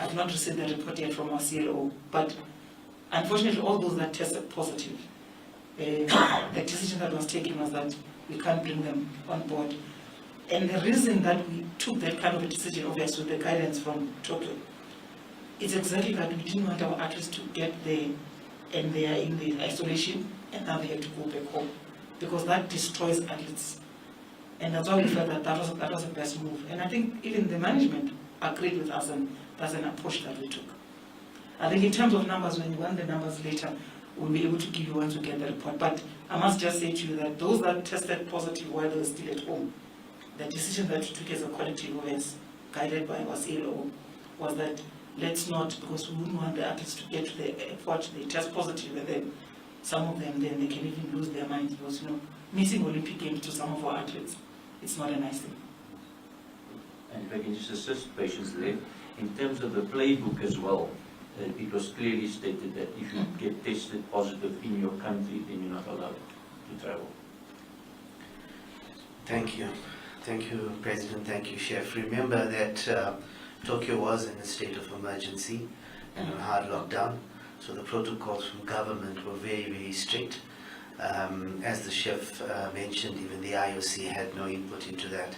I've not received the report yet from our CLO, but unfortunately all those that tested positive, the decision that was taken was that we can't bring them on board. And the reason that we took that kind of a decision, obviously with the guidance from Tokyo, is exactly that we didn't want our athletes to get there and they are in the isolation and now they have to go back home, because that destroys athletes. And that's why we felt that that was the best move. And I think even the management agreed with us, and that's an approach that we took. I think in terms of numbers, when you want the numbers later, we'll be able to give you once we get the report. But I must just say to you that those that tested positive while they were still at home, the decision that we took as a collective, as guided by our CLO, was that let's not, because we wouldn't want the athletes to get to the airport, they test positive, and then some of them, then they can even lose their minds, because, missing Olympic Games to some of our athletes, it's not a nice thing. And if I can just assist patients there, in terms of the playbook as well, it was clearly stated that if you get tested positive in your country, then you're not allowed to travel. Thank you. Thank you, President. Thank you, Chef. Remember that Tokyo was in a state of emergency and on hard lockdown, so the protocols from government were very, very strict. As the Chef mentioned, even the IOC had no input into that.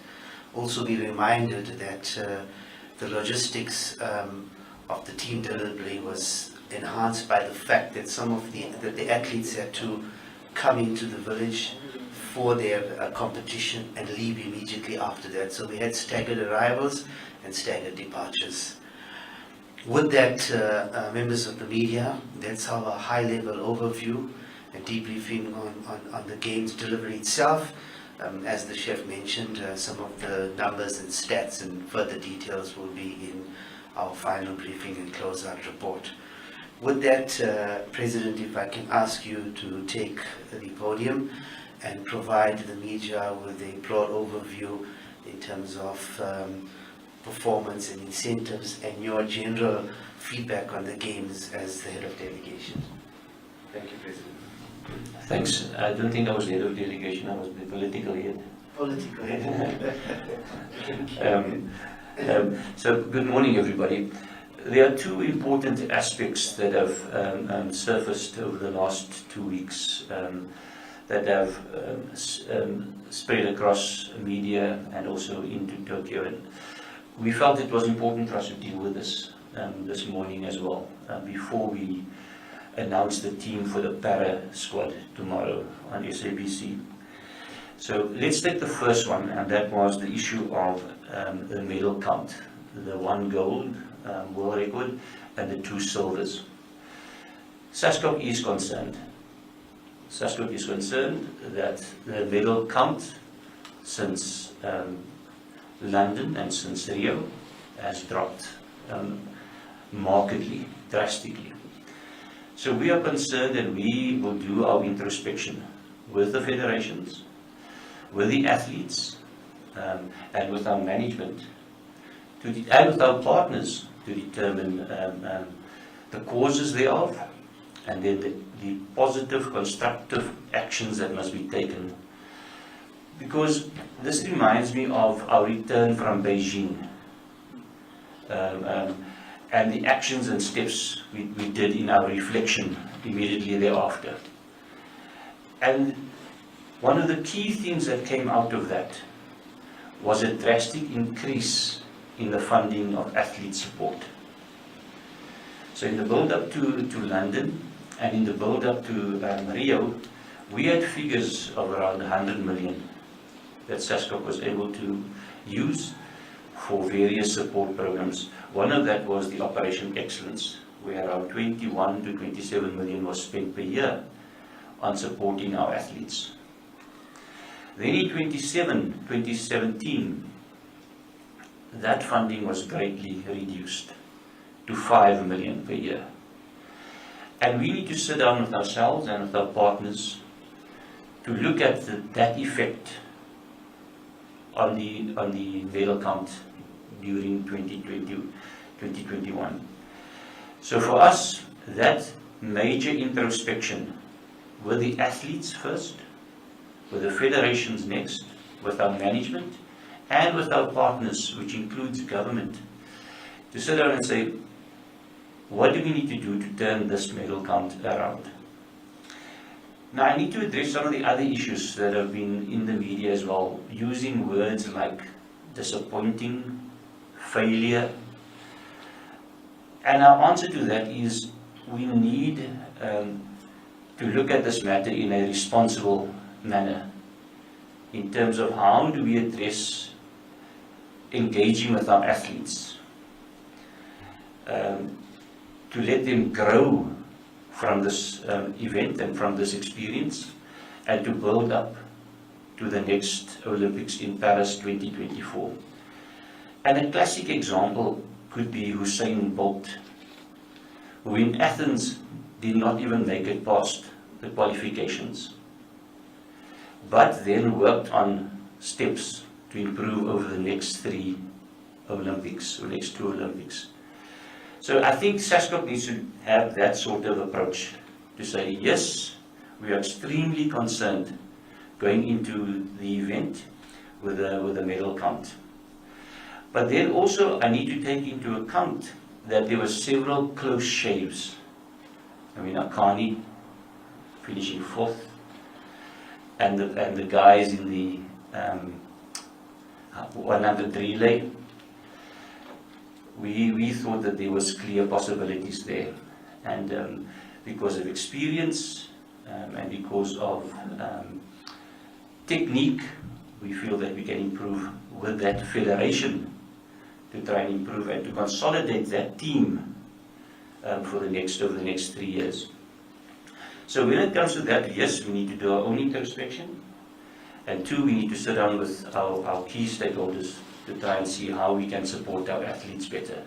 Also be reminded that the logistics of the team delivery was enhanced by the fact that some of the athletes had to come into the village for their competition and leave immediately after that. So we had staggered arrivals and staggered departures. With that, members of the media, that's our high-level overview and debriefing on the games delivery itself. As the Chef mentioned, some of the numbers and stats and further details will be in our final briefing and closeout report. With that, President, if I can ask you to take the podium and provide the media with a broad overview in terms of performance and incentives and your general feedback on the games as the head of delegation. Thank you, President. Thanks. I don't think I was the head of delegation, I was the political head. Political head. So good morning, everybody. There are two important aspects that have surfaced over the last 2 weeks that have spread across media and also into Tokyo. And we felt it was important for us to deal with this this morning as well, before we announce the team for the para squad tomorrow on SABC. So let's take the first one, and that was the issue of the medal count, the 1 gold world record and the 2 silvers. SASCOC is concerned. SASCOC is concerned that the medal count since London and since Rio has dropped markedly, drastically. So we are concerned, and we will do our introspection with the federations, with the athletes, and with our management, and with our partners to determine the causes thereof, and then the positive, constructive actions that must be taken. Because this reminds me of our return from Beijing, and the actions and steps we did in our reflection immediately thereafter. And one of the key things that came out of that was a drastic increase in the funding of athlete support. So in the build-up to London and in the build-up to Rio, we had figures of around 100 million that SASCOC was able to use for various support programs. One of that was the Operation Excellence, where around 21 to 27 million was spent per year on supporting our athletes. Then in 2017, that funding was greatly reduced to 5 million per year. And we need to sit down with ourselves and with our partners to look at that effect on the medal count during 2021. So for us, that major introspection with the athletes first, with the federations next, with our management, and with our partners, which includes government, to sit down and say, what do we need to do to turn this medal count around? Now, I need to address some of the other issues that have been in the media as well, using words like disappointing, failure. And our answer to that is we need to look at this matter in a responsible manner in terms of how do we address engaging with our athletes, to let them grow from this event and from this experience, and to build up to the next Olympics in Paris 2024. And a classic example could be Usain Bolt, who in Athens did not even make it past the qualifications, but then worked on steps to improve over the next 3 Olympics, or next 2 Olympics. So I think SASCOC needs to have that sort of approach to say, yes, we are extremely concerned going into the event with a medal count. But then also I need to take into account that there were several close shaves. I mean, Akani finishing 4th, and the guys in the 100 relay. We thought that there was clear possibilities there, and because of experience and because of technique, we feel that we can improve with that federation to try and improve and to consolidate that team for the next 3 years. So when it comes to that, yes, we need to do our own introspection, and 2, we need to sit down with our key stakeholders to try and see how we can support our athletes better.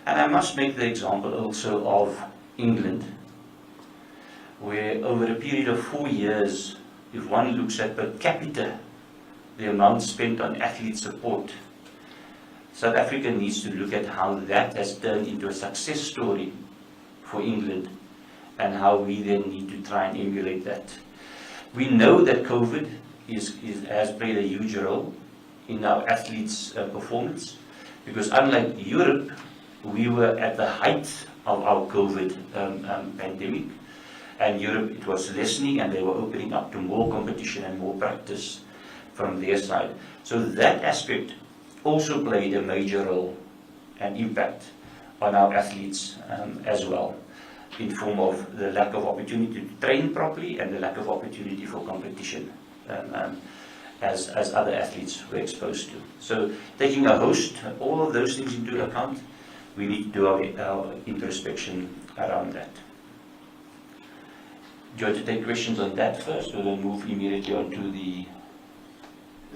And I must make the example also of England, where over a period of 4 years, if one looks at per capita, the amount spent on athlete support, South Africa needs to look at how that has turned into a success story for England, and how we then need to try and emulate that. We know that COVID has played a huge role in our athletes' performance, because unlike Europe, we were at the height of our COVID pandemic, and Europe, it was lessening, and they were opening up to more competition and more practice from their side. So that aspect also played a major role and impact on our athletes as well, in form of the lack of opportunity to train properly and the lack of opportunity for competition as other athletes were exposed to. So taking a host, all of those things into account, we need to do our introspection around that. Do you want to take questions on that first, or then move immediately on to the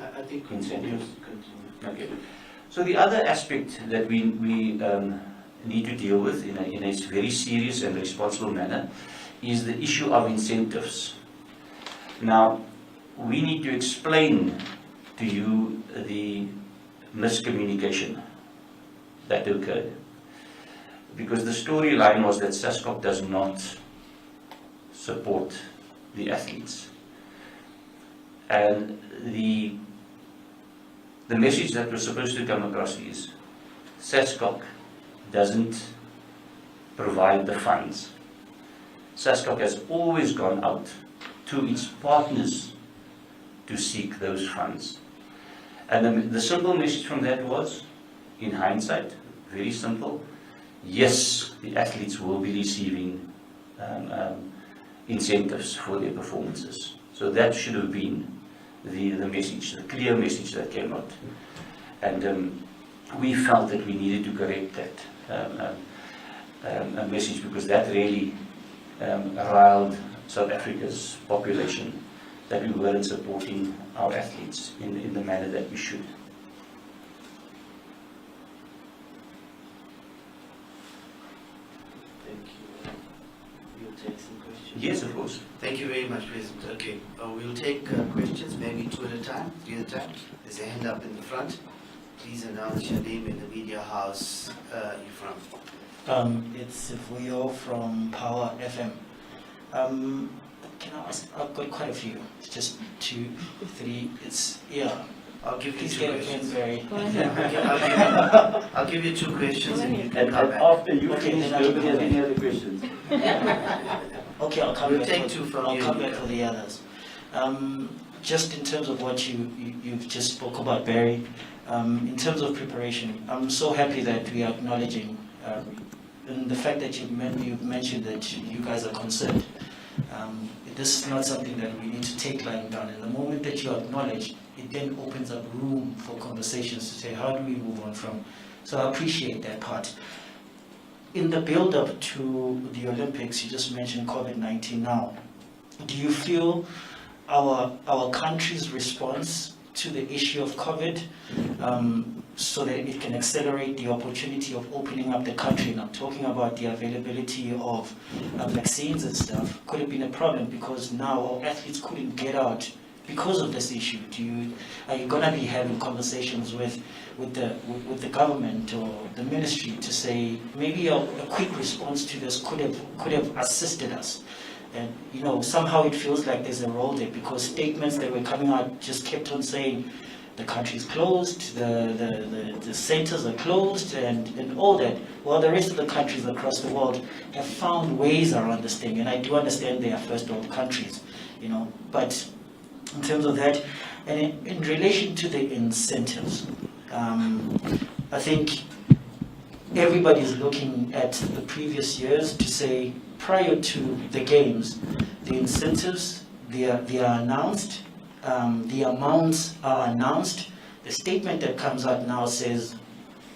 I think incentives? continue. Okay. So the other aspect that we need to deal with in a very serious and responsible manner is the issue of incentives. Now, we need to explain to you the miscommunication that occurred, because the storyline was that SASCOC does not support the athletes, and the message that was supposed to come across is SASCOC doesn't provide the funds. SASCOC has always gone out to its partners to seek those funds. And the simple message from that was, in hindsight, very simple, yes, the athletes will be receiving incentives for their performances. So that should have been the message, the clear message that came out. And we felt that we needed to correct that message, because that really riled South Africa's population, that we weren't supporting our athletes in the manner that we should. Thank you. We'll take some questions. Yes, of course. Thank you very much, President. Okay, we'll take questions, maybe 2 at a time, 3 at a time. There's a hand up in the front. Please announce your name and the media house you're from. It's Vuyo from Power FM. Can I ask? I've got quite a few. It's just 2, 3. I'll give you Please two get a pen, questions. Barry. Go ahead. I'll give you two questions and you can And come back. after you Okay, finish, then I can nobody has come any other questions. Okay, I'll come We'll back. take for- two from I'll you. come back for the others. Just in terms of what you've just spoke about, Barry, in terms of preparation, I'm so happy that we are acknowledging and the fact that you've mentioned that you guys are concerned. This is not something that we need to take lying down. And the moment that you acknowledge, it then opens up room for conversations to say, how do we move on from? So I appreciate that part. In the build-up to the Olympics, you just mentioned COVID-19 now. Do you feel our country's response to the issue of COVID, so that it can accelerate the opportunity of opening up the country, and I'm talking about the availability of vaccines and stuff, could have been a problem because now our athletes couldn't get out because of this issue? Are you going to be having conversations with the government or the ministry to say maybe a quick response to this could have assisted us? And somehow it feels like there's a role there, because statements that were coming out just kept on saying the country's closed, the centers are closed, and all that. Well, the rest of the countries across the world have found ways around this thing, and I do understand they are first world countries, but in terms of that, and in relation to the incentives, I think everybody's looking at the previous years to say, prior to the games, the incentives, they are announced, the amounts are announced. The statement that comes out now says,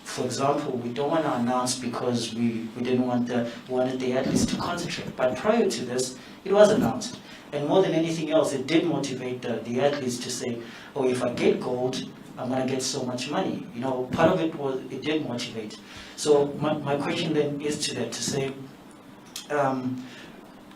for example, we don't want to announce because we didn't wanted the athletes to concentrate. But prior to this, it was announced. And more than anything else, it did motivate the athletes to say, oh, if I get gold, I'm going to get so much money. Part of it did motivate. So my question then is to that, to say,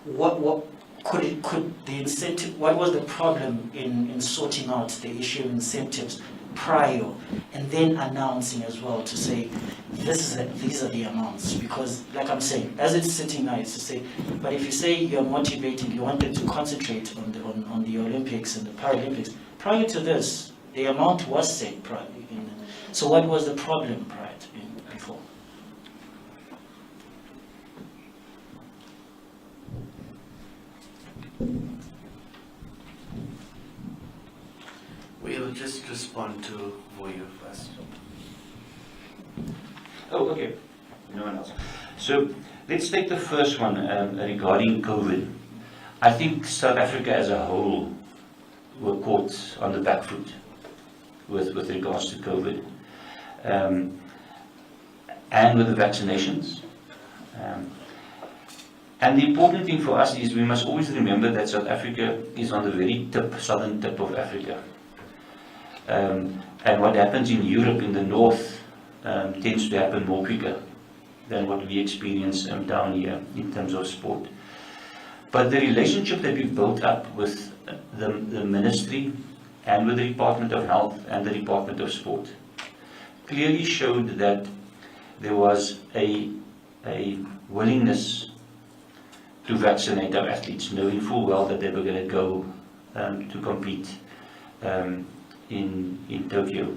what could the incentive? What was the problem in sorting out the issue of incentives prior, and then announcing as well to say these are the amounts? Because, like I'm saying, as it's sitting now, it's to say, but if you say you're motivating, you want them to concentrate on the Olympics and the Paralympics. Prior to this, the amount was set prior. So what was the problem prior before? We'll just respond to Voyo first. Oh, okay. No one else. So let's take the first one regarding COVID. I think South Africa as a whole were caught on the back foot with regards to COVID, and with the vaccinations. And the important thing for us is we must always remember that South Africa is on the very southern tip of Africa. And what happens in Europe in the north tends to happen more quicker than what we experience down here in terms of sport. But the relationship that we've built up with the Ministry and with the Department of Health and the Department of Sport clearly showed that there was a willingness to vaccinate our athletes, knowing full well that they were going to go to compete in Tokyo.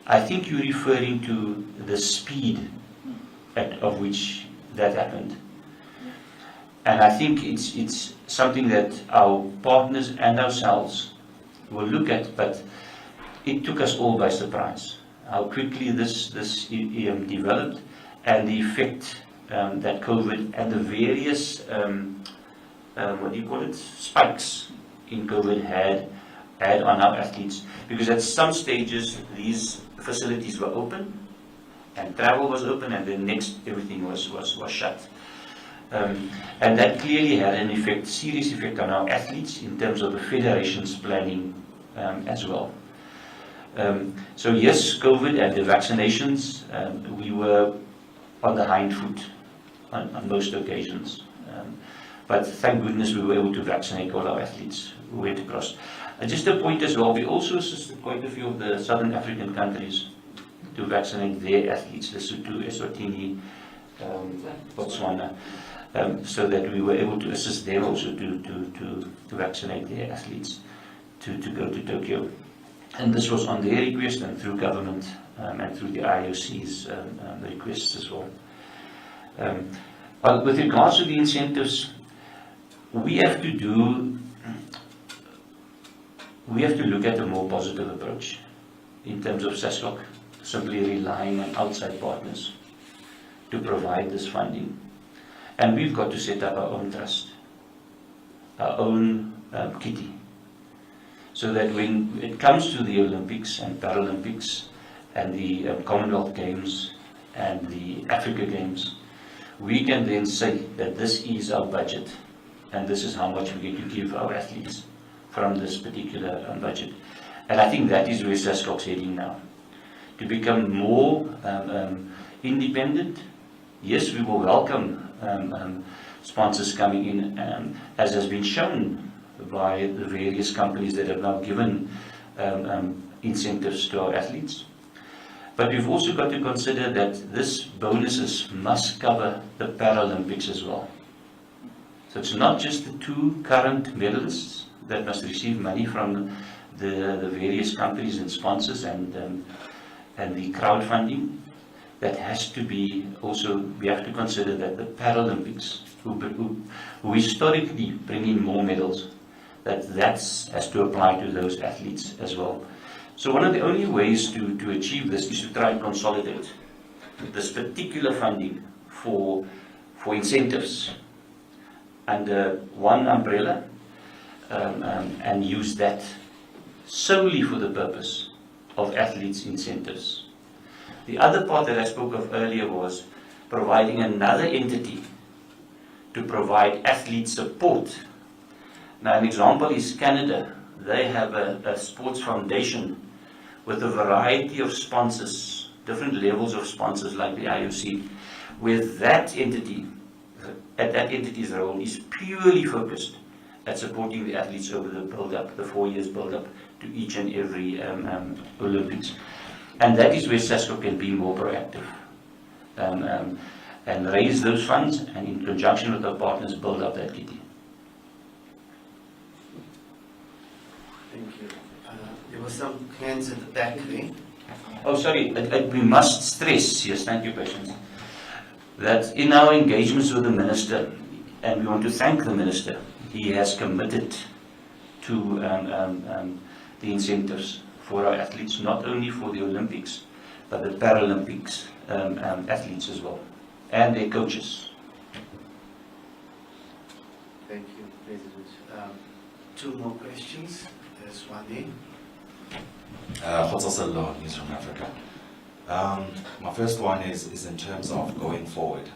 I think you're referring to the speed of which that happened. And I think it's something that our partners and ourselves will look at, but it took us all by surprise how quickly this developed, and the effect that COVID and the various spikes in COVID had on our athletes. Because at some stages these facilities were open and travel was open, and then next everything was shut. And that clearly had an effect, serious effect on our athletes in terms of the federation's planning as well. So yes, COVID and the vaccinations, we were on the hind foot on most occasions. But thank goodness we were able to vaccinate all our athletes who went across. Just a point as well, we also assisted quite a few of the Southern African countries to vaccinate their athletes, Lesotho, Eswatini, Botswana, so that we were able to assist them also to vaccinate their athletes to go to Tokyo. And this was on their request and through government and through the IOC's requests as well. But with regards to the incentives, we have to look at a more positive approach in terms of SASCOC simply relying on outside partners to provide this funding. And we've got to set up our own trust, our own kitty, so that when it comes to the Olympics and Paralympics and the Commonwealth Games and the Africa Games, we can then say that this is our budget and this is how much we get to give our athletes from this particular budget. And I think that is where SASCOC's heading now, to become more independent. Yes, we will welcome sponsors coming in, as has been shown by the various companies that have now given incentives to our athletes. But we've also got to consider that this bonuses must cover the Paralympics as well. So it's not just the 2 current medalists that must receive money from the various companies and sponsors and the crowdfunding. That has to be also, we have to consider that the Paralympics, who historically bring in more medals, that has to apply to those athletes as well. So one of the only ways to achieve this is to try and consolidate this particular funding for incentives under one umbrella and use that solely for the purpose of athletes' incentives. The other part that I spoke of earlier was providing another entity to provide athlete support. Now, an example is Canada. They have a sports foundation with a variety of sponsors, different levels of sponsors like the IOC, where that entity's role is purely focused at supporting the athletes over the build-up, the 4 years build-up to each and every Olympics. And that is where SASCOC can be more proactive and raise those funds, and in conjunction with our partners build up that kitty. Thank you. There were some hands at the back there. Oh, sorry, we must stress, yes, thank you, Patience, that in our engagements with the Minister, and we want to thank the Minister, he has committed to the incentives for our athletes, not only for the Olympics, but the Paralympics athletes as well, and their coaches. Thank you, President. 2 more questions. There's one there. Khotsosello, News from Africa. My first one is in terms of going forward.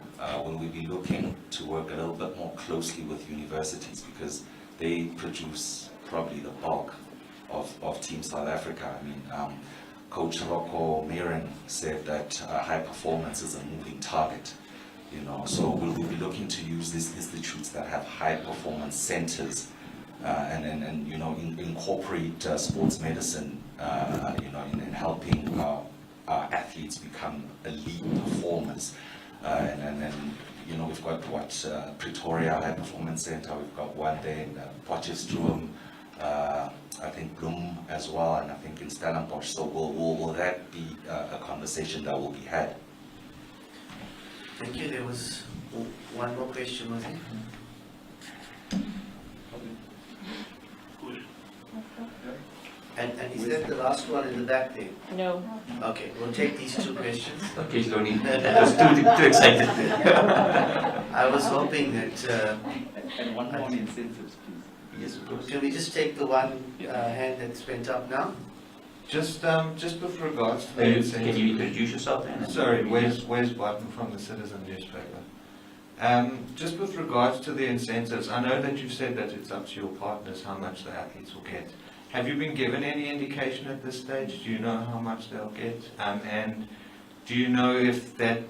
Will we be looking to work a little bit more closely with universities, because they produce probably the bulk of Team South Africa? I mean, Coach Rocco Meering said that high performance is a moving target. You know, so will we be looking to use these institutes that have high performance centers and you know, incorporate sports medicine, you know, in helping our athletes become elite performers? And you know, we've got Pretoria High Performance Center. We've got one there in Potchefstroom. I think Bloem as well, and I think in Stellenbosch. So will that be a conversation that will be had? Thank you. There was one more question, was there? And is that the last one in the back there? No. Okay, we'll take these 2 questions. Okay, Lonnie, that was too excited. I was hoping that... And one more on incentives, please. Yes, of course. Can we just take the one hand that's went up now? Just with regards to the Can incentives. you introduce yourself then? Sorry, Wes Barton from the Citizen newspaper. Just with regards to the incentives, I know that you've said that it's up to your partners how much the athletes will get. Have you been given any indication at this stage? Do you know how much they'll get? And do you know if that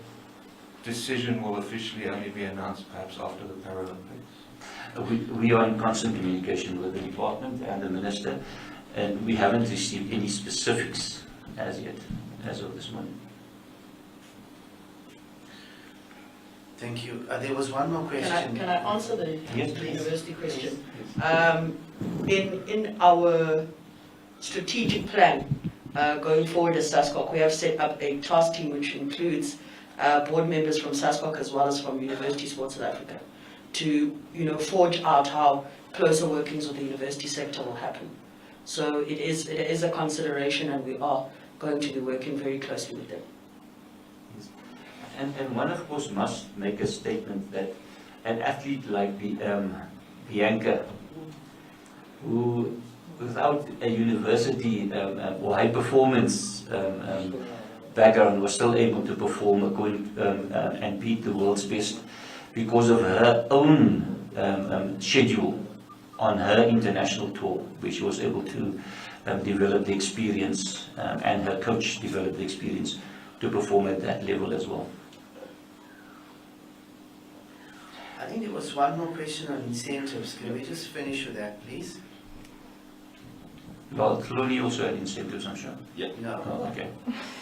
decision will officially only be announced perhaps after the Paralympics? We are in constant communication with the department and the Minister, and we haven't received any specifics as yet, as of this morning. Thank you. There was one more question. Can I answer the Yes, please. university question? In our strategic plan going forward as SASCOC. We have set up a task team which includes board members from SASCOC as well as from University Sports South Africa to forge out how closer workings with the university sector will happen. So it is a consideration, and we are going to be working very closely with them. And one, of course, must make a statement that an athlete like Bianca, who without a university or high performance background was still able to perform and beat the world's best because of her own schedule on her international tour, which she was able to develop the experience, and her coach developed the experience to perform at that level as well. I think there was one more question on incentives. Can we just finish with that, please? Well, Clooney also had incentives, I'm sure. No. Oh, okay.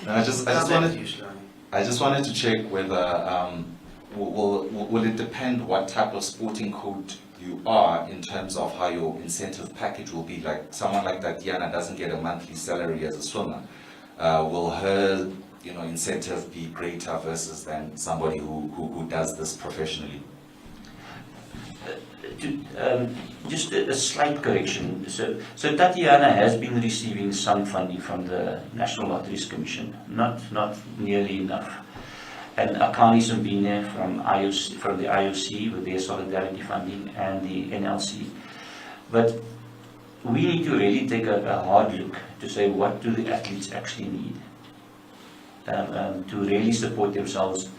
No, I just wanted to check whether will it depend what type of sporting code you are in terms of how your incentive package will be. Like someone like that Diana doesn't get a monthly salary as a swimmer. Will her incentive be greater versus than somebody who does this professionally? Just a slight correction. So Tatiana has been receiving some funding from the National Lotteries Commission, not nearly enough. And Akani Sumbine from the IOC with their solidarity funding and the NLC. But we need to really take a hard look to say, what do the athletes actually need to really support themselves.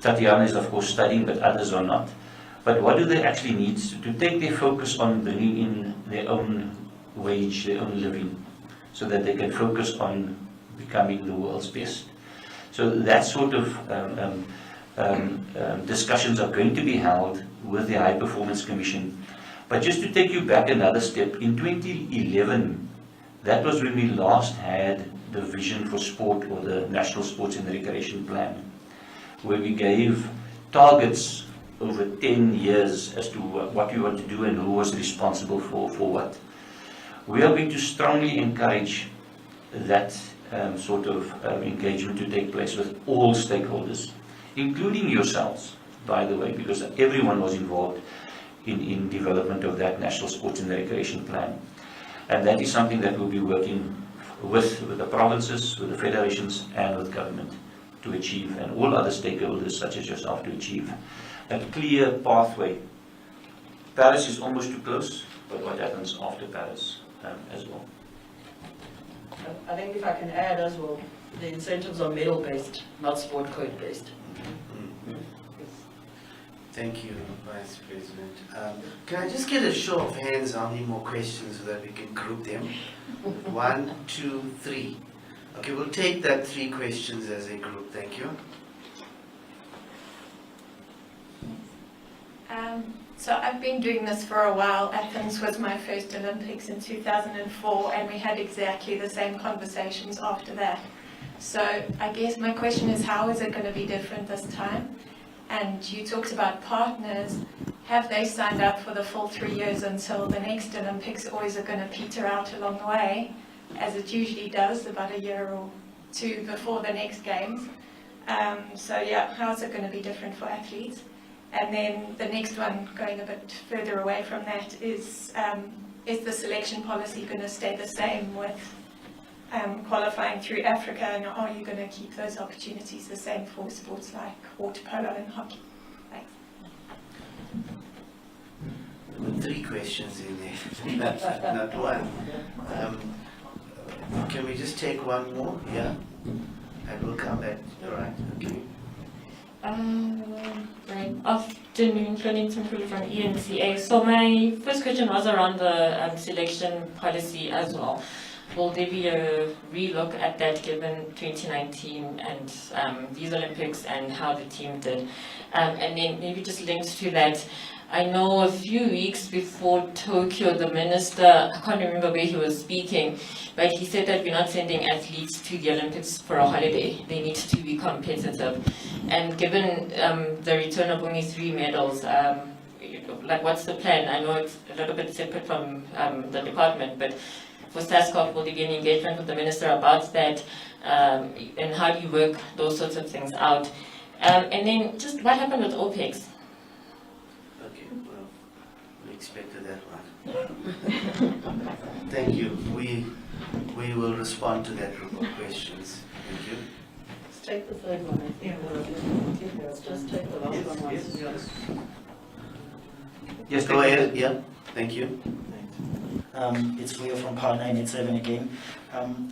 Tatiana is of course studying, but others are not. But what do they actually need to take their focus on bringing in their own wage, their own living, so that they can focus on becoming the world's best. So that sort of discussions are going to be held with the High Performance Commission. But just to take you back another step, in 2011, that was when we last had the Vision for Sport, or the National Sports and Recreation Plan, where we gave targets over 10 years as to what we want to do and who was responsible for what. We are going to strongly encourage that sort of engagement to take place with all stakeholders, including yourselves, by the way, because everyone was involved in development of that National Sports and Recreation Plan. And that is something that we'll be working with the provinces, with the federations, and with government to achieve, and all other stakeholders such as yourself, to achieve a clear pathway. Paris is almost too close, but what happens after Paris as well? I think if I can add as well, the incentives are medal-based, not sport code-based. Thank you, Vice President. Can I just get a show of hands how many more questions so that we can group them? 1, 2, 3. Okay, we'll take that 3 questions as a group. Thank you. So I've been doing this for a while. Athens was my first Olympics in 2004, and we had exactly the same conversations after that. So I guess my question is, how is it going to be different this time? And you talked about partners. Have they signed up for the full 3 years until the next Olympics, or is it going to peter out along the way, as it usually does, about a year or two before the next games? So yeah, how is it going to be different for athletes? And then the next one, going a bit further away from that, is the selection policy going to stay the same with qualifying through Africa, and are you going to keep those opportunities the same for sports like water polo and hockey? Thanks. There were 3 questions in there, not one. Can we just take one more? Yeah? And we'll come back. All right, okay. Right. Afternoon, Clinton from ENCA. So my first question was around the selection policy as well. Will there be a relook at that given 2019 and these Olympics and how the team did? And then maybe just linked to that, I know a few weeks before Tokyo, the minister, I can't remember where he was speaking, but he said that we're not sending athletes to the Olympics for a holiday. They need to be competitive. And given the return of only 3 medals, like what's the plan? I know it's a little bit separate from the department, but for SASCOC, will there be an engagement with the Minister about that? And how do you work those sorts of things out? And then just what happened with OPEX? Okay, well, we expected that one. Thank you. We will respond to that group of questions. Thank you. Let's take the third one. I think let's just take the last one. Yes, Go ahead. Yeah. Thank you. It's Leo from Power 987 again.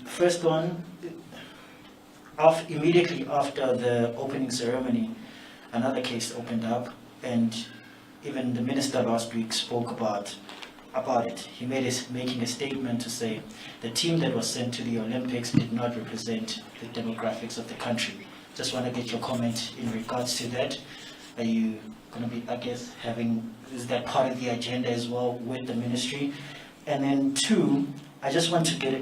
First one, immediately after the opening ceremony, another case opened up, and even the minister last week spoke about it. He making a statement to say the team that was sent to the Olympics did not represent the demographics of the country. Just want to get your comment in regards to that. Are you going to be, I guess, is that part of the agenda as well with the ministry? And then two, I just want to get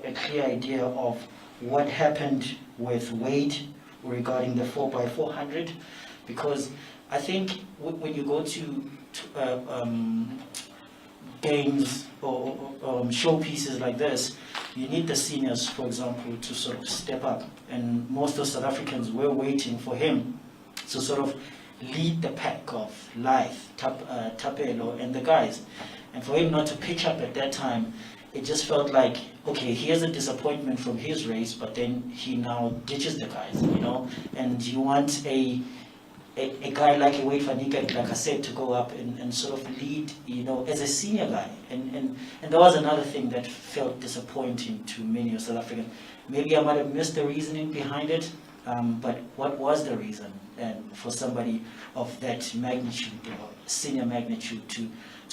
a clear idea of what happened with weight regarding the 4x400, because I think when you go to games or showpieces like this, you need the seniors, for example, to sort of step up. And most of South Africans were waiting for him to sort of lead the pack of Life, Tapelo, and the guys. And for him not to pitch up at that time, it just felt like, okay, here's a disappointment from his race, but then he now ditches the guys, you know? And you want a guy like a Wade van Niekerk, like I said, to go up and sort of lead, you know, as a senior guy. And that was another thing that felt disappointing to many of South Africans. Maybe I might have missed the reasoning behind it, but what was the reason for somebody of that magnitude, or senior magnitude, to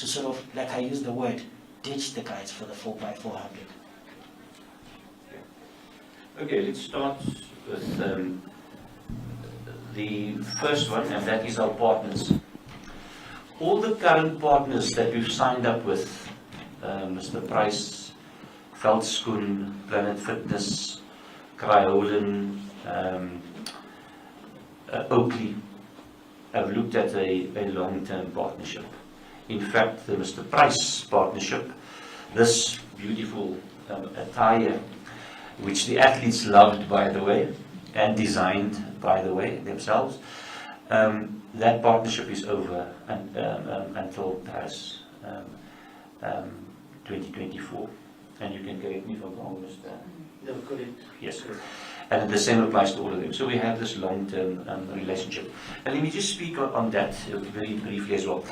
sort of, like I use the word, ditch the guys for the 4x400? Okay, let's start with the first one, and that is our partners. All the current partners that we've signed up with, Mr. Price, Veldskoen, Planet Fitness, Cryolan, Oakley, have looked at a long-term partnership. In fact, the Mr. Price partnership, this beautiful attire, which the athletes loved, by the way, and designed, by the way, themselves, that partnership is over until Paris 2024. And you can correct me if I'm wrong, Mr. No, correct. Yes. And the same applies to all of them. So we have this long-term relationship. And let me just speak on that very briefly as well.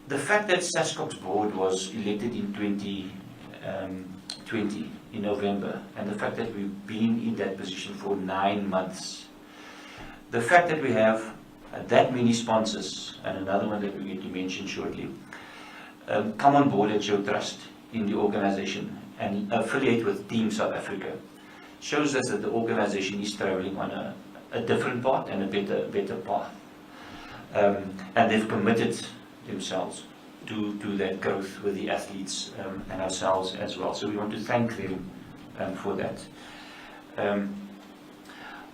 The fact that SASCOC's board was elected in 2020, in November, and the fact that we've been in that position for 9 months, the fact that we have that many sponsors, and another one that we're going to mention shortly, come on board and show trust in the organization and affiliate with Team South Africa, shows us that the organization is traveling on a different path and a better path. And they've committed themselves to that growth with the athletes and ourselves as well. So we want to thank them for that.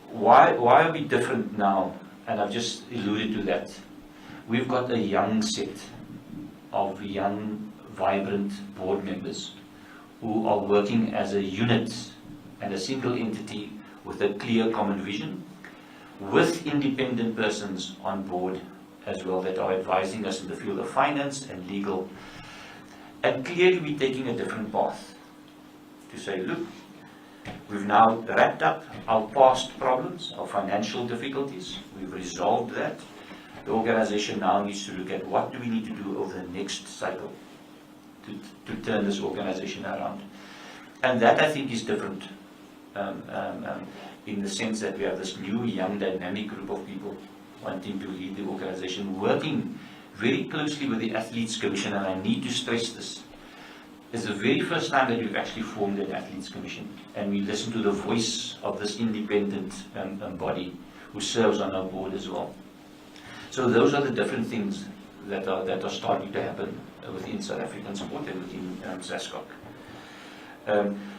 Why are we different now? And I've just alluded to that. We've got a young set of young, vibrant board members who are working as a unit and a single entity with a clear common vision, with independent persons on board as well that are advising us in the field of finance and legal. And clearly we're taking a different path to say, look, we've now wrapped up our past problems, our financial difficulties, we've resolved that. The organization now needs to look at what do we need to do over the next cycle to turn this organization around. And that, I think, is different in the sense that we have this new, young, dynamic group of people wanting to lead the organization, working very closely with the Athletes Commission, and I need to stress this. It's the very first time that we've actually formed an Athletes Commission, and we listen to the voice of this independent body who serves on our board as well. So those are the different things that are starting to happen within South African sport and within SASCOC.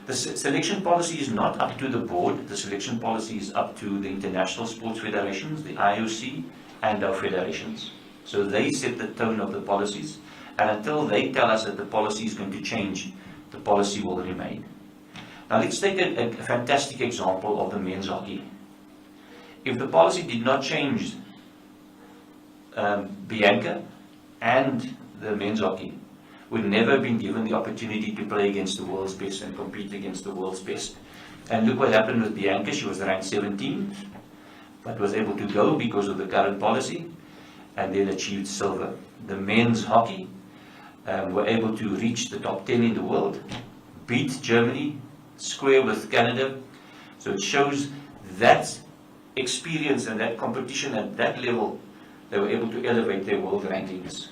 The selection policy is not up to the board. The selection policy is up to the international sports federations, the IOC, and our federations. So they set the tone of the policies, and until they tell us that the policy is going to change, the policy will remain. Now let's take a fantastic example of the men's hockey. If the policy did not change, Bianca and the men's hockey would never have been given the opportunity to play against the world's best and compete against the world's best. And look what happened with Bianca. She was ranked 17th, but was able to go because of the current policy, and then achieved silver. The men's hockey were able to reach the top 10 in the world, beat Germany, square with Canada. So it shows that experience and that competition at that level, they were able to elevate their world rankings.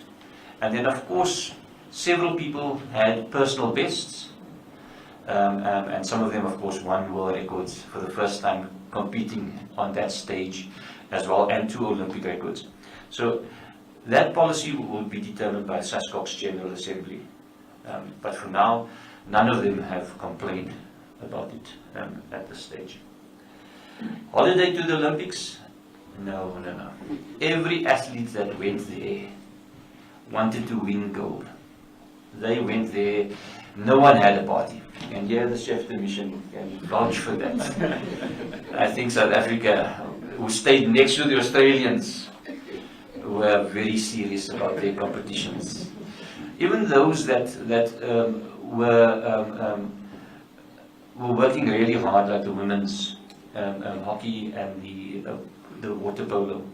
And then of course, several people had personal bests, and some of them of course won world records for the first time competing on that stage as well, and 2 Olympic records. So that policy will be determined by SASCOC's General Assembly. But for now, none of them have complained about it at this stage. Holiday to the Olympics? No. Every athlete that went there wanted to win gold. They went there, no one had a party. And here the chef de mission can vouch for that. I think South Africa, who stayed next to the Australians, were very serious about their competitions. Even those that were working really hard, like the women's hockey and the water polo.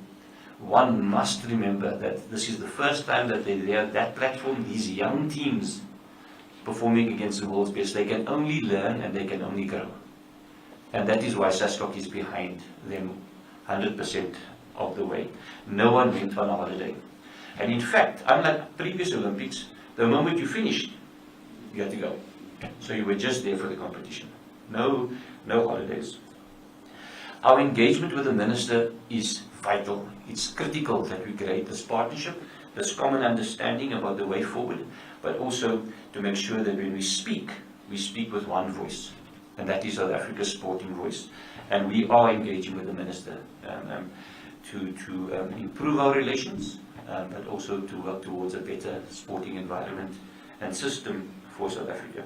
One must remember that this is the first time that they're at that platform, these young teams performing against the world's best. They can only learn and they can only grow. And that is why SASCOC is behind them 100% of the way. No one went on a holiday. And in fact, unlike previous Olympics, the moment you finished, you had to go. So you were just there for the competition. No holidays. Our engagement with the Minister is vital. It's critical that we create this partnership, this common understanding about the way forward, but also to make sure that when we speak with one voice, and that is South Africa's sporting voice. And we are engaging with the Minister to improve our relations, but also to work towards a better sporting environment and system for South Africa.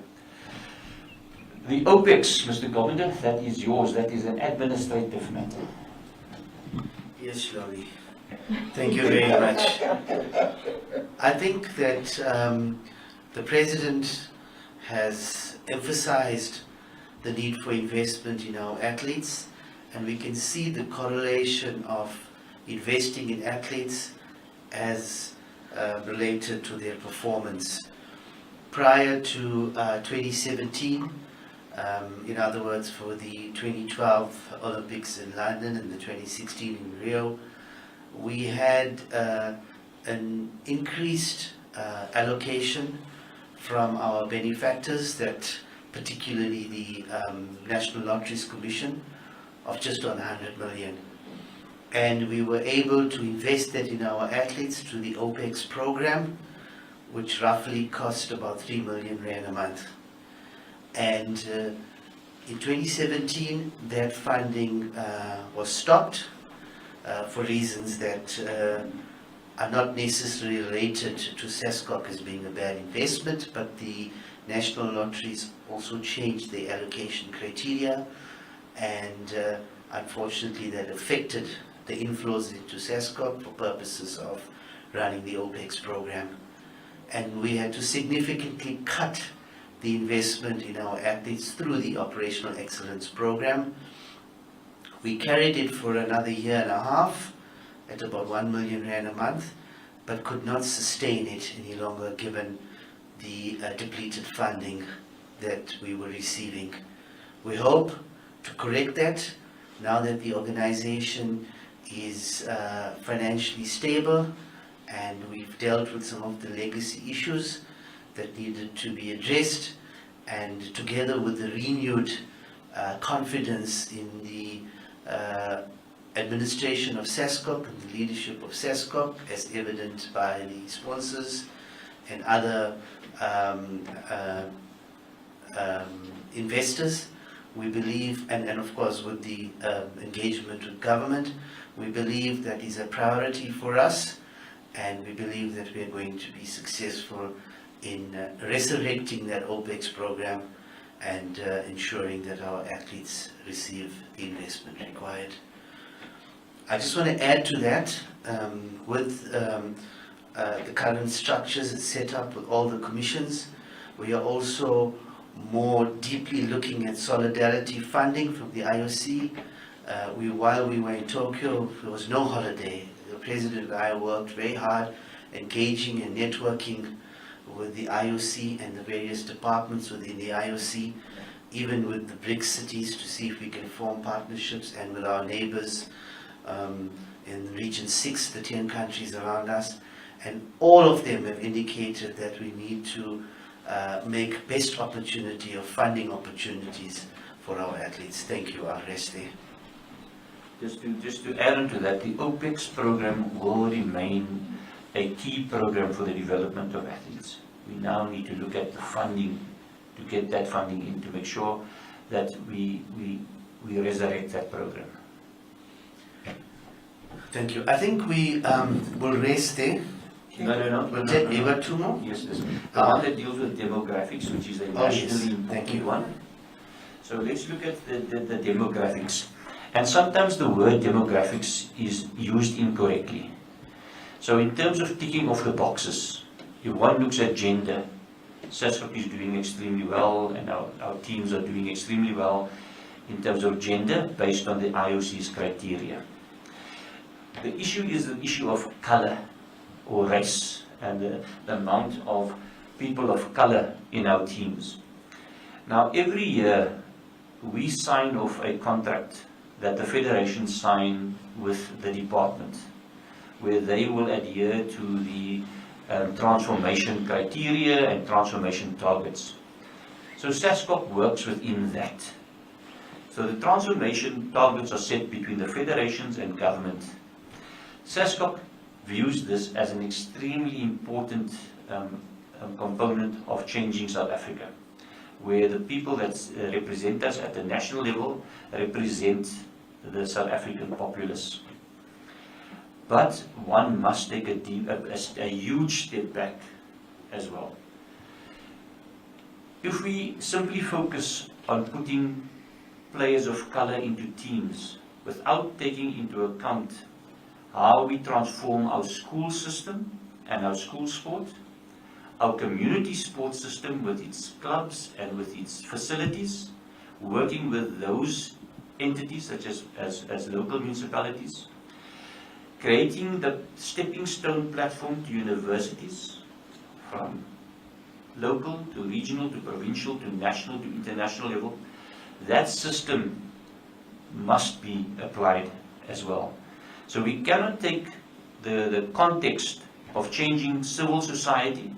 The Opex, Mr. Governor, that is yours. That is an administrative matter. Yes, Shirley. Thank you very much. I think that the President has emphasized the need for investment in our athletes, and we can see the correlation of investing in athletes as related to their performance. Prior to 2017, in other words, for the 2012 Olympics in London and the 2016 in Rio, we had an increased allocation from our benefactors, that particularly the National Lotteries Commission, of just on 100 million. And we were able to invest that in our athletes through the Opex program, which roughly cost about 3 million rand a month. And in 2017, that funding was stopped for reasons that are not necessarily related to SASCOC as being a bad investment, but the national lotteries also changed their allocation criteria, and unfortunately that affected the inflows into SASCOC for purposes of running the Opex program. And we had to significantly cut the investment in our athletes through the Operational Excellence Program. We carried it for another year and a half at about 1 million rand a month, but could not sustain it any longer given the depleted funding that we were receiving. We hope to correct that now that the organization is financially stable, and we've dealt with some of the legacy issues that needed to be addressed, and together with the renewed confidence in the administration of SASCOC and the leadership of SASCOC, as evident by the sponsors and other investors, we believe, and of course with the engagement with government, we believe that is a priority for us, and we believe that we are going to be successful in resurrecting that Opex program and ensuring that our athletes receive the investment required. I just want to add to that, with the current structures set up with all the commissions, we are also more deeply looking at solidarity funding from the IOC. While we were in Tokyo, there was no holiday. The President and I worked very hard, engaging and networking with the IOC and the various departments within the IOC, even with the BRICS cities, to see if we can form partnerships, and with our neighbors in Region 6, the 10 countries around us. And all of them have indicated that we need to make best opportunity of funding opportunities for our athletes. Thank you. I'll rest there. Just to add on to that, the Opex program will remain a key program for the development of athletes. We now need to look at the funding, to get that funding in, to make sure that we resurrect that program. Thank you. I think we will rest there. No. You got two more? Yes, the one that deals with demographics, which is a nationally important one. So let's look at the demographics. And sometimes the word demographics is used incorrectly. So in terms of ticking off the boxes, if one looks at gender, SASCOC is doing extremely well, and our teams are doing extremely well in terms of gender based on the IOC's criteria. The issue is the issue of color or race, and the amount of people of color in our teams. Now every year we sign off a contract that the federation sign with the department, where they will adhere to the transformation criteria and transformation targets. So SASCOC works within that. So the transformation targets are set between the federations and government. SASCOC views this as an extremely important component of changing South Africa, where the people that represent us at the national level represent the South African populace. But one must take a huge step back as well. If we simply focus on putting players of color into teams without taking into account how we transform our school system and our school sport, our community sports system with its clubs and with its facilities, working with those entities such as local municipalities, creating the stepping stone platform to universities, from local to regional to provincial to national to international level, that system must be applied as well. So we cannot take the context of changing civil society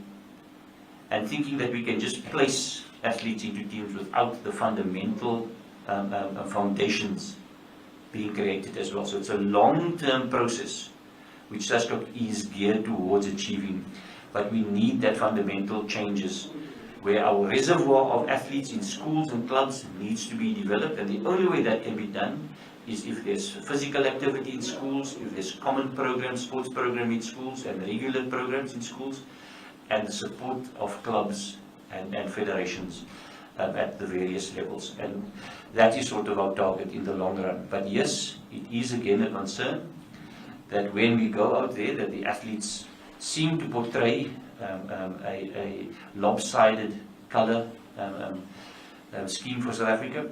and thinking that we can just place athletes into teams without the fundamental foundations being created as well. So it's a long-term process which SASCOC is geared towards achieving, but we need that fundamental changes where our reservoir of athletes in schools and clubs needs to be developed, and the only way that can be done is if there's physical activity in schools, if there's common programs, sports program in schools and regular programs in schools, and the support of clubs and federations at the various levels. And that is sort of our target in the long run. But yes, it is again a concern that when we go out there, that the athletes seem to portray a lopsided color scheme for South Africa.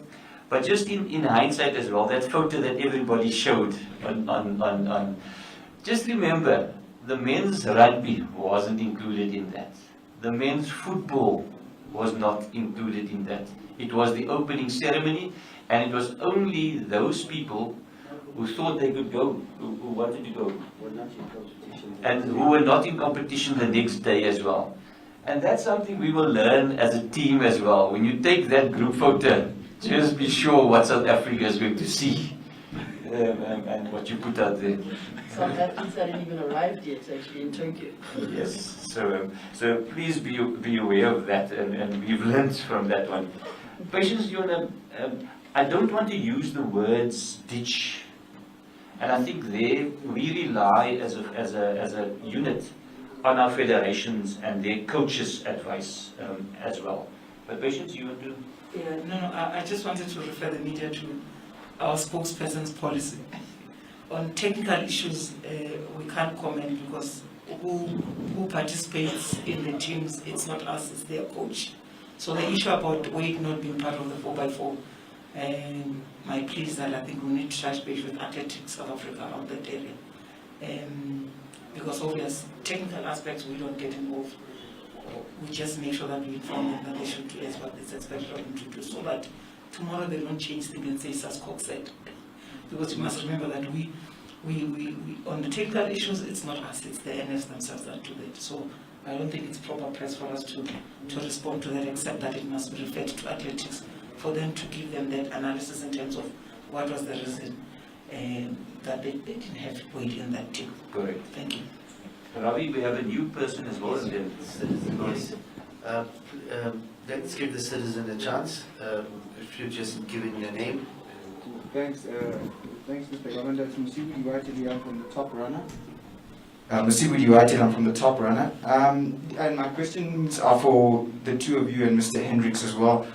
But just in hindsight as well, that photo that everybody showed on just remember, the men's rugby wasn't included in that. The men's football was not included in that. It was the opening ceremony, and it was only those people who thought they could go, who wanted to go, and who were not in competition the next day as well. And that's something we will learn as a team as well. When you take that group photo, just be sure what South Africa is going to see and what you put out there. Some athletes haven't even arrived yet, actually, in Tokyo. Yes, so please be aware of that, and we've learned from that one. Patience, I don't want to use the words ditch, and I think there we rely as a unit on our federations and their coaches' advice as well. But Patience, you want to? Yeah, no, I just wanted to refer the media to our spokesperson's policy. On technical issues, we can't comment because who participates in the teams, it's not us, it's their coach. So the issue about weight not being part of the 4x4, my plea is that I think we need to touch base with Athletics South Africa around that area. Because obvious technical aspects we don't get involved. We just make sure that we inform them that they should do as what is expected of them to do, so that tomorrow they don't change things and say SASCOC said. Because you must remember that we on the technical issues, it's not us, it's the NS themselves that do that. So I don't think it's proper press for us to respond to that, except that it must be referred to athletics for them to give them that analysis in terms of what was the reason that they didn't have weight in that team. Correct. Thank you. Ravi, we have a new person as well. Yes. Let's give the citizen a chance. If you just give in your name. Thanks, Mr. Governor. It's Musibu Diwatili, I'm from the Top Runner. I'm from the Top Runner. And my questions are for the two of you and Mr. Hendricks as well.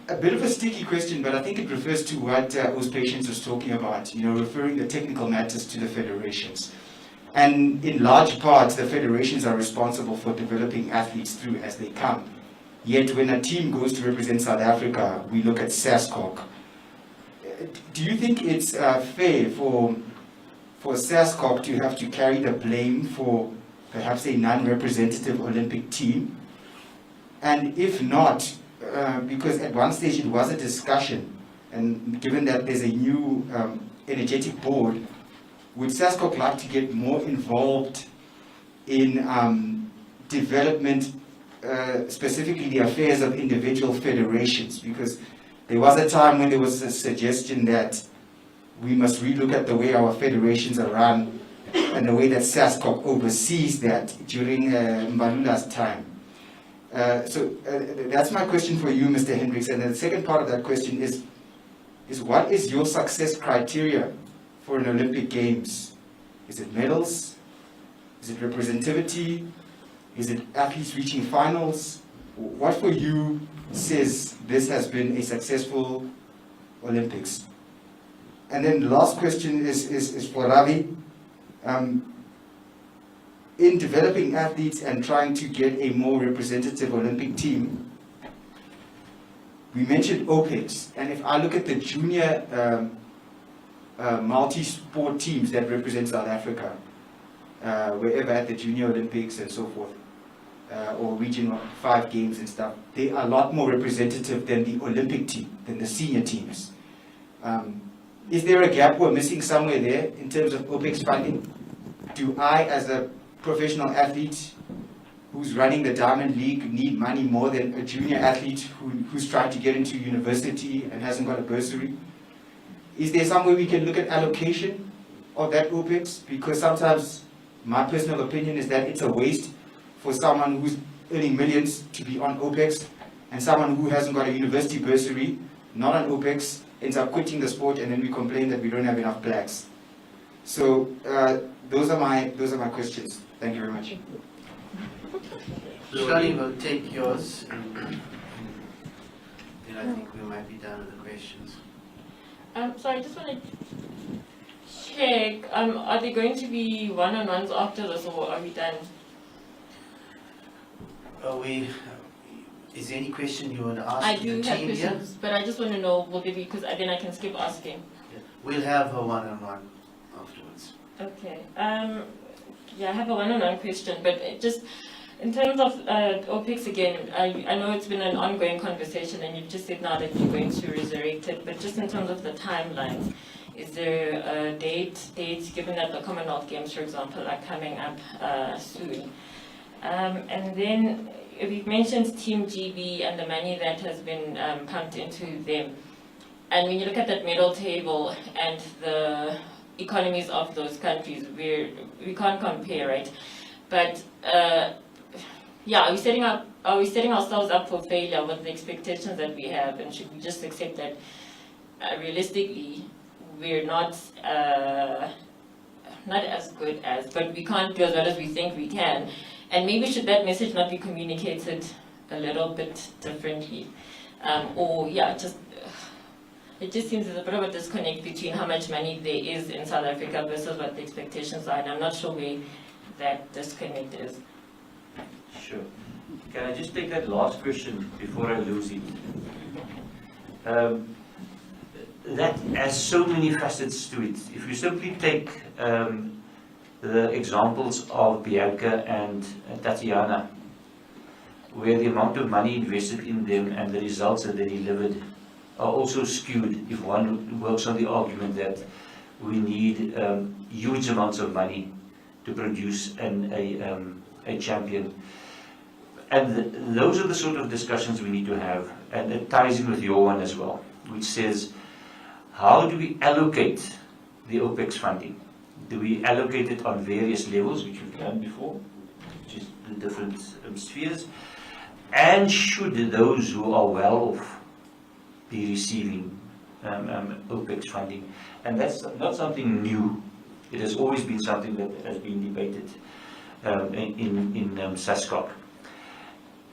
A bit of a sticky question, but I think it refers to what those patients was talking about, referring the technical matters to the federations. And in large part, the federations are responsible for developing athletes through as they come. Yet when a team goes to represent South Africa, we look at SASCOC. Do you think it's fair for SASCOC to have to carry the blame for perhaps a non-representative Olympic team? And if not, because at one stage it was a discussion, and given that there's a new energetic board, would SASCOC like to get more involved in development, specifically the affairs of individual federations? Because there was a time when there was a suggestion that we must relook at the way our federations are run and the way that SASCOC oversees that during Mbalula's time. So that's my question for you, Mr. Hendricks. And the second part of that question is what is your success criteria for an Olympic Games? Is it medals? Is it representativity? Is it athletes reaching finals? What for you says this has been a successful Olympics? And then the last question is for Ravi. In developing athletes and trying to get a more representative Olympic team, we mentioned Opex, and if I look at the junior multi-sport teams that represent South Africa, wherever at the Junior Olympics and so forth, or regional 5 games and stuff, they are a lot more representative than the Olympic team, than the senior teams. Is there a gap we're missing somewhere there in terms of Opex funding? Do I, as a professional athlete who's running the Diamond League, need money more than a junior athlete who's trying to get into university and hasn't got a bursary? Is there some way we can look at allocation of that Opex? Because sometimes my personal opinion is that it's a waste for someone who's earning millions to be on Opex, and someone who hasn't got a university bursary, not on Opex, ends up quitting the sport, and then we complain that we don't have enough blacks. So those are my questions. Thank you very much. Shani will take yours, and then I think we might be done with the questions. So I just want to check, are there going to be one-on-ones after this, or are we done? Is there any question you want to ask I the do team have here? questions, but I just want to know, will there be, because then I can skip asking. Yeah. We'll have a one-on-one afterwards. Okay. Yeah, I have a one-on-one question, but just in terms of Opex again, I know it's been an ongoing conversation, and you've just said now that you're going to resurrect it, but just in terms of the timeline, is there a date, given that the Commonwealth Games, for example, are coming up soon? And then we've mentioned Team GB and the money that has been pumped into them. And when you look at that medal table and the economies of those countries, we can't compare, right? But yeah, are we setting ourselves up for failure with the expectations that we have, and should we just accept that realistically we're not not as good as, but we can't do as well as we think we can. And maybe should that message not be communicated a little bit differently? It just seems there's a bit of a disconnect between how much money there is in South Africa versus what the expectations are, and I'm not sure where that disconnect is. Sure. Can I just take that last question before I lose it? That has so many facets to it. If you simply take the examples of Bianca and Tatiana, where the amount of money invested in them and the results that they delivered are also skewed if one works on the argument that we need huge amounts of money to produce a champion. And those are the sort of discussions we need to have, and it ties in with your one as well, which says, how do we allocate the Opex funding? Do we allocate it on various levels, which we've done before, which is the different spheres? And should those who are well off be receiving Opex funding? And that's not something new. It has always been something that has been debated in SASCOC.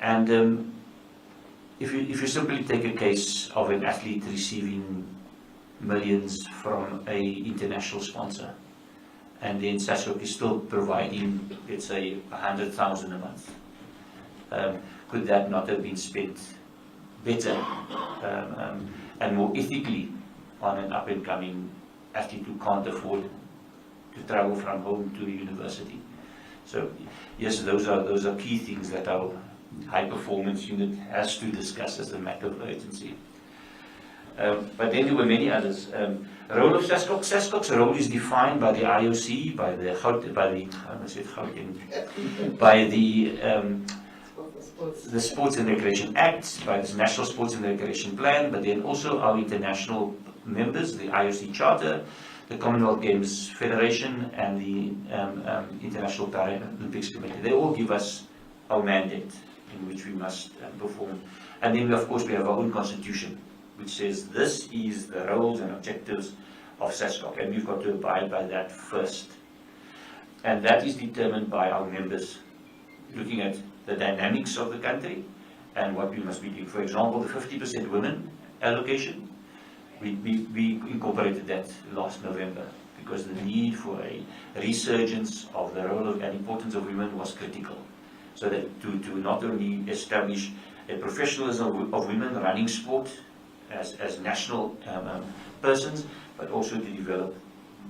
And if you simply take a case of an athlete receiving millions from a international sponsor, and then SASCOC is still providing, let's say, 100,000 a month, could that not have been spent better and more ethically on an up-and-coming athlete who can't afford to travel from home to a university? So yes, those are key things that our high-performance unit has to discuss as a matter of urgency. But then there were many others. Role of SASCOC. SASCOC's role is defined by the IOC, by the Sports and Recreation Act, by the National Sports and Recreation Plan, but then also our international members, the IOC Charter, the Commonwealth Games Federation, and the International Paralympics Committee. They all give us our mandate in which we must perform. And then, of course, we have our own constitution, which says this is the roles and objectives of SASCOC, and we've got to abide by that first. And that is determined by our members, looking at the dynamics of the country and what we must be doing. For example, the 50% women allocation, we incorporated that last November because the need for a resurgence of the role and importance of women was critical. So that to not only establish a professionalism of women running sport as national persons, but also to develop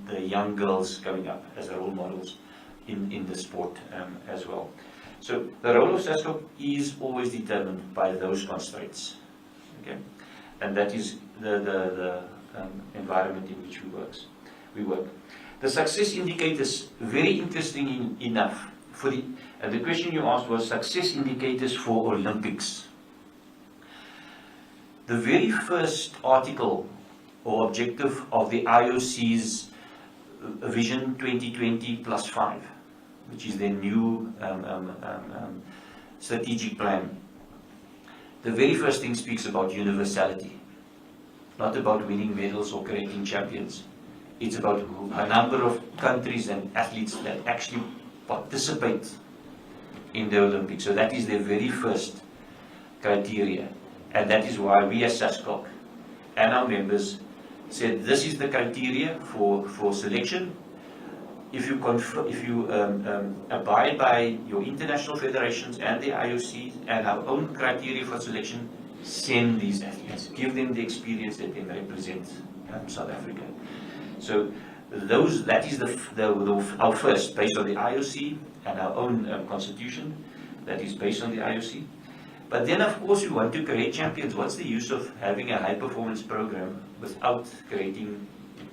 the young girls coming up as role models in the sport as well. So the role of SASCOC is always determined by those constraints, okay? And that is the environment in which we work. The success indicators, very interesting enough, and the question you asked was success indicators for Olympics. The very first article or objective of the IOC's Vision 2020+5, which is their new strategic plan. The very first thing speaks about universality, not about winning medals or creating champions. It's about a number of countries and athletes that actually participate in the Olympics. So that is their very first criteria. And that is why we as SASCOC and our members said this is the criteria for selection. If you abide by your international federations and the IOC and our own criteria for selection, send these athletes, give them the experience that they represent South Africa. So that is our first, based on the IOC and our own constitution, that is based on the IOC. But then, of course, we want to create champions. What's the use of having a high-performance program without creating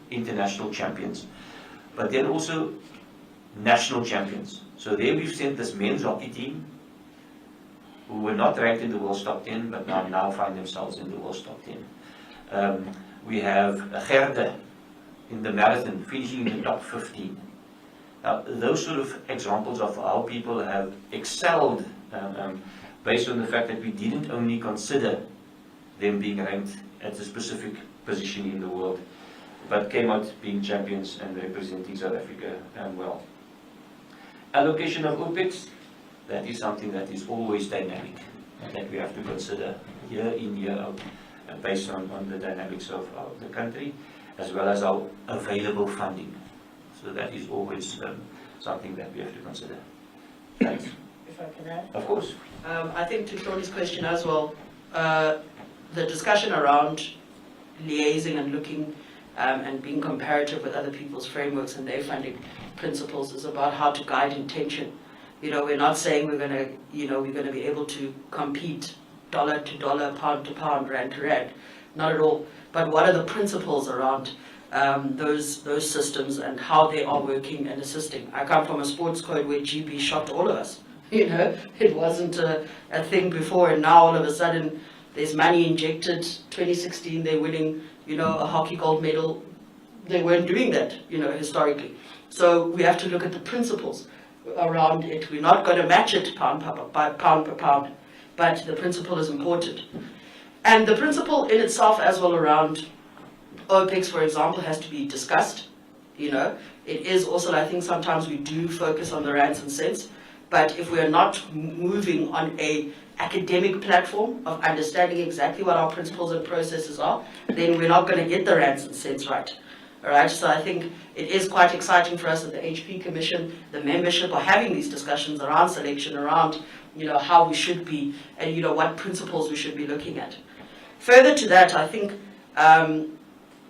international champions? But then also national champions. So there we've sent this men's hockey team who were not ranked in the world's top 10, but now find themselves in the world's top 10. We have Gerde in the marathon, finishing in the top 15. Now, those sort of examples of how people have excelled based on the fact that we didn't only consider them being ranked at a specific position in the world, but came out being champions and representing South Africa well. Allocation of OPEX, that is something that is always dynamic and that we have to consider year in, year out, based on the dynamics of the country, as well as our available funding. So that is always something that we have to consider. Thanks. If I can add. Of course. I think to Tony's question as well, the discussion around liaising and looking and being comparative with other people's frameworks and their funding principles is about how to guide intention. You know, we're not saying we're going to be able to compete dollar to dollar, pound to pound, rand to rand, not at all. But what are the principles around those systems and how they are working and assisting? I come from a sports code where GB shocked all of us. You know, it wasn't a thing before, and now all of a sudden there's money injected. 2016 they're winning, you know, a hockey gold medal. They weren't doing that, you know, historically. So we have to look at the principles around it. We're not going to match it pound per pound, but the principle is important. And the principle in itself as well around OPEX, for example, has to be discussed. You know, it is also, I think sometimes we do focus on the rands and cents, but if we're not moving on a academic platform of understanding exactly what our principles and processes are, then we're not going to get the rands and cents right. All right, so I think it is quite exciting for us at the HP Commission, the membership, are having these discussions around selection, around, you know, how we should be, and, you know, what principles we should be looking at. Further to that, I think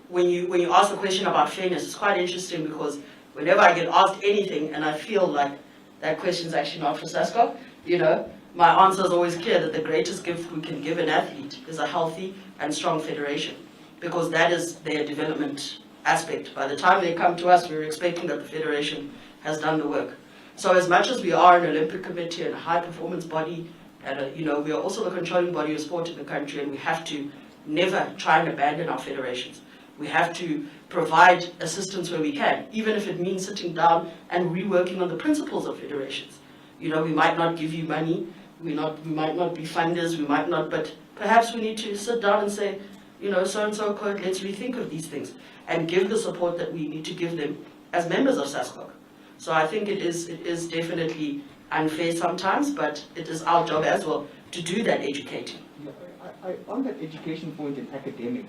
when you ask the question about fairness, it's quite interesting because whenever I get asked anything and I feel like that question is actually not for SASCOC, you know, my answer is always clear that the greatest gift we can give an athlete is a healthy and strong federation, because that is their development aspect. By the time they come to us, we're expecting that the federation has done the work. So as much as we are an Olympic committee and a high performance body, and you know, we are also the controlling body of sport in the country, and we have to never try and abandon our federations. We have to provide assistance where we can, even if it means sitting down and reworking on the principles of federations. You know, we might not give you money, we might not be funders, we might not, but perhaps we need to sit down and say, you know, so-and-so code, let's rethink of these things and give the support that we need to give them as members of SASCOC. So I think it is definitely unfair sometimes, but it is our job as well to do that educating. Yeah, on that education point in academic,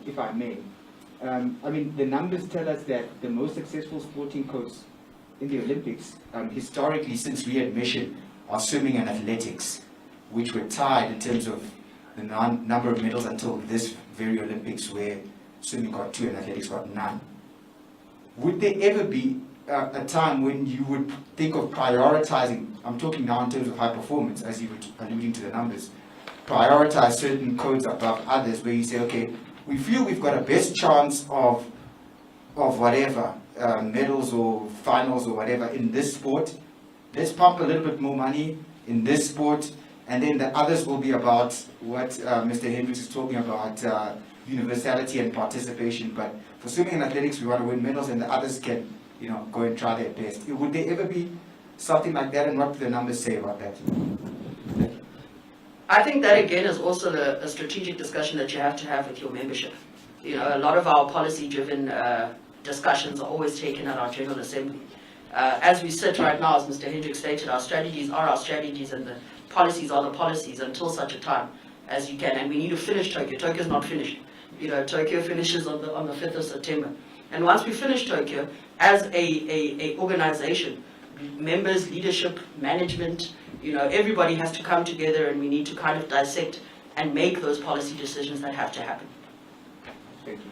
if I may, I mean, the numbers tell us that the most successful sporting codes in the Olympics, historically since readmission, are swimming and athletics, which were tied in terms of the number of medals until this very Olympics, where swimming got 2 and athletics got none. Would there ever be a time when you would think of prioritizing, I'm talking now in terms of high performance, as you were alluding to the numbers, prioritize certain codes above others, where you say, okay, we feel we've got a best chance of whatever, medals or finals or whatever in this sport, let's pump a little bit more money in this sport, and then the others will be about what Mr. Hendricks is talking about, universality and participation. But for swimming and athletics, we want to win medals, and the others can, you know, go and try their best. Would there ever be something like that, and what do the numbers say about that? I think that again is also a strategic discussion that you have to have with your membership. You know, a lot of our policy-driven discussions are always taken at our General Assembly. As we sit right now, as Mr. Hendricks stated, our strategies are our strategies and the policies are the policies until such a time as you can. And we need to finish Tokyo. Tokyo is not finished. You know, Tokyo finishes on the 5th of September. And once we finish Tokyo, as a organization, members, leadership, management, you know, everybody has to come together, and we need to kind of dissect and make those policy decisions that have to happen. Thank you.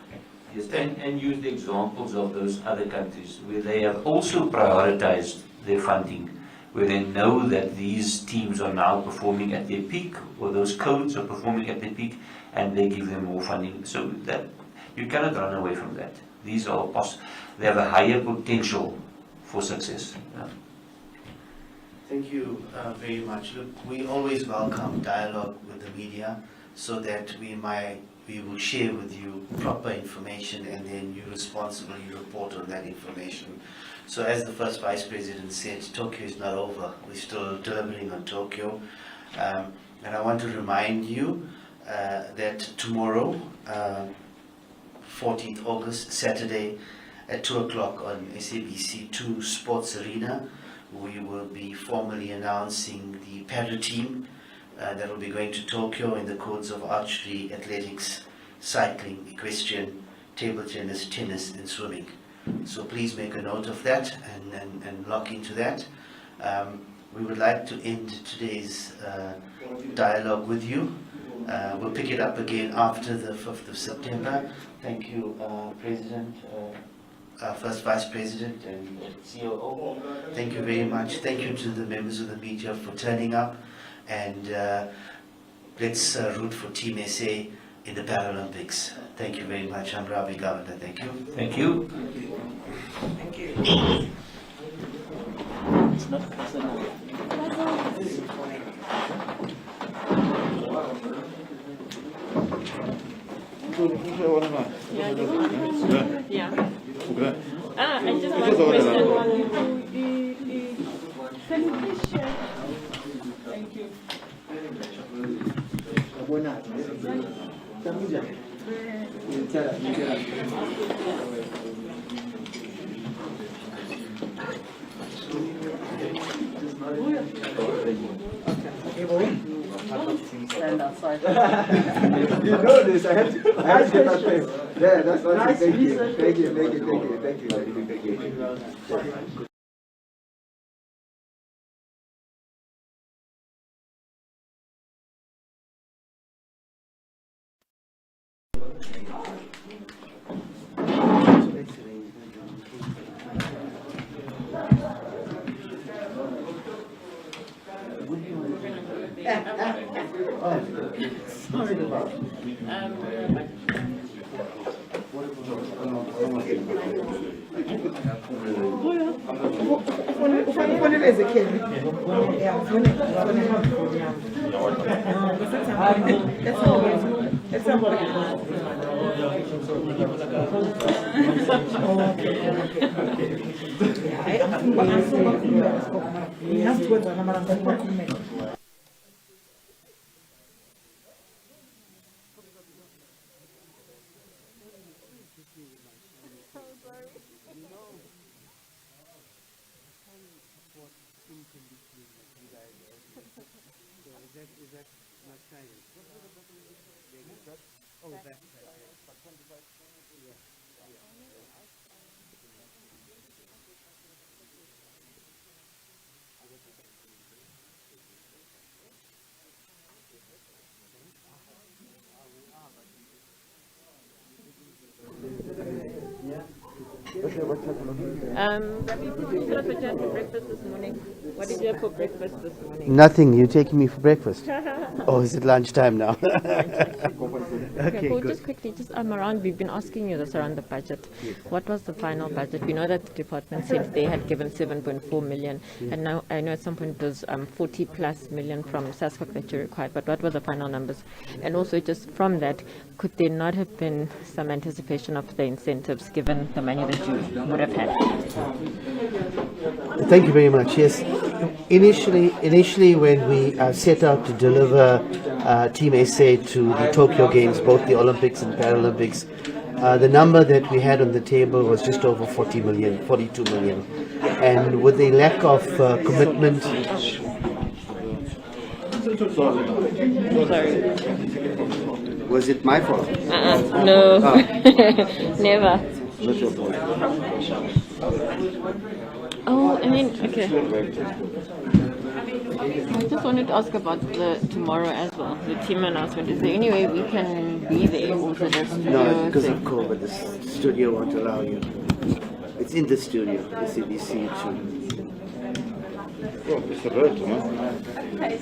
Yes, and use the examples of those other countries where they have also prioritized their funding, where they know that these teams are now performing at their peak, or those codes are performing at their peak, and they give them more funding. So that you cannot run away from that. These are they have a higher potential for success. Yeah. Thank you very much. Look, we always welcome dialogue with the media so that we will share with you proper information, and then you responsibly report on that information. So as the first Vice President said, Tokyo is not over. We're still delivering on Tokyo. And I want to remind you that tomorrow, 14th August, Saturday, at 2 o'clock on SABC 2 Sports Arena. We will be formally announcing the para team that will be going to Tokyo in the codes of archery, athletics, cycling, equestrian, table tennis, tennis and swimming. So please make a note of that and lock into that. We would like to end today's dialogue with you. We'll pick it up again after the 5th of September. Thank you, President, First Vice President and COO. Thank you very much. Thank you to the members of the media for turning up. And let's root for Team SA in the Paralympics. Thank you very much. I'm Ravi Governor. Thank you. Thank you. Thank you. It's not personal. Yeah. I just have a question. Thank you. Stand outside. You know this, I had to get that face. Yeah, that's what nice. Thank you. Thank you. Sorry about What did you have for breakfast this morning? Nothing. You're taking me for breakfast. Oh, is it lunchtime now? Okay, cool. Just quickly, around, we've been asking you this around the budget. Yes. What was the final budget? We know that the department said they had given 7.4 million, and now I know at some point it was 40 plus million from SASCOC that you required, but what were the final numbers? And also just from that, could there not have been some anticipation of the incentives given the money that you would have had? Thank you very much. Yes, initially when we set out to deliver Team SA to the Tokyo Games, both the Olympics and Paralympics, the number that we had on the table was just over 42 million. And with the lack of commitment... Sorry. Was it my fault? No, never. Not your fault. Oh, I mean, okay. I just wanted to ask about the tomorrow as well, the team announcement. Is there any way we can be there or is it a studio? No, because of COVID, the studio won't allow you. It's in the studio, SABC 2. Okay.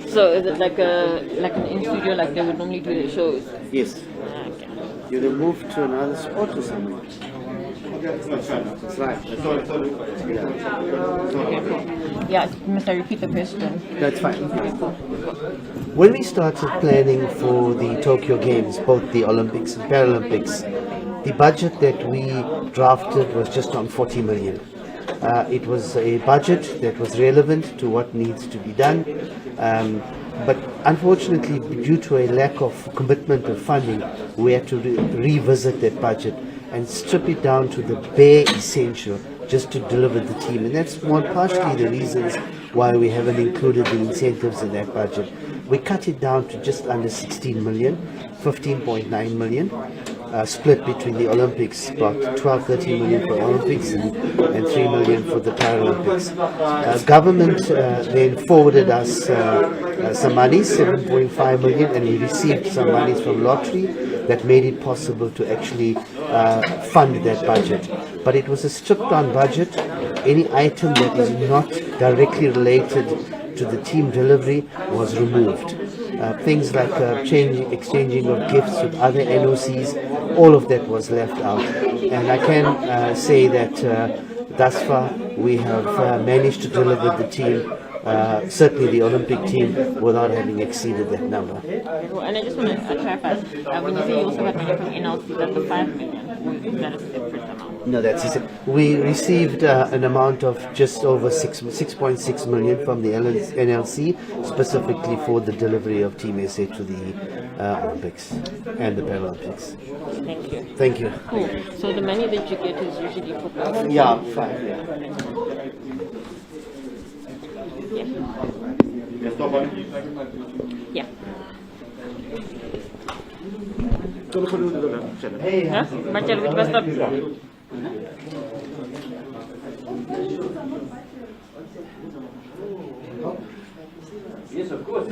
So is it like an in-studio like they would normally do their shows? Yes. Okay. You will move to another sport or something. It's right. Yeah, must I repeat the question? That's fine. When we started planning for the Tokyo Games, both the Olympics and Paralympics, the budget that we drafted was just on 40 million. It was a budget that was relevant to what needs to be done. But unfortunately, due to a lack of commitment of funding, we had to revisit that budget and strip it down to the bare essential just to deliver the team. And that's one partially the reasons why we haven't included the incentives in that budget. We cut it down to just under 16 million, 15.9 million. Split between the Olympics, about 12-13 million for Olympics and 3 million for the Paralympics. Government then forwarded us some money, 7.5 million, and we received some monies from lottery that made it possible to actually fund that budget. But it was a stripped down budget. Any item that is not directly related to the team delivery was removed. Things like exchanging of gifts with other NOCs, all of that was left out. And I can say that thus far we have managed to deliver the team, certainly the Olympic team, without having exceeded that number. And I just want to clarify, when you say you also got money from NLC, that's the 5 million, or is that a separate amount? No, that's it. We received an amount of just over 6.6 million from the NLC, specifically for the delivery of Team SA to the Olympics and the Paralympics. Thank you. Thank you. Cool. So the money that you get is usually for the... Yeah, 5, yeah. Yeah. Huh? Marcel, which bus stop? Yes, of course.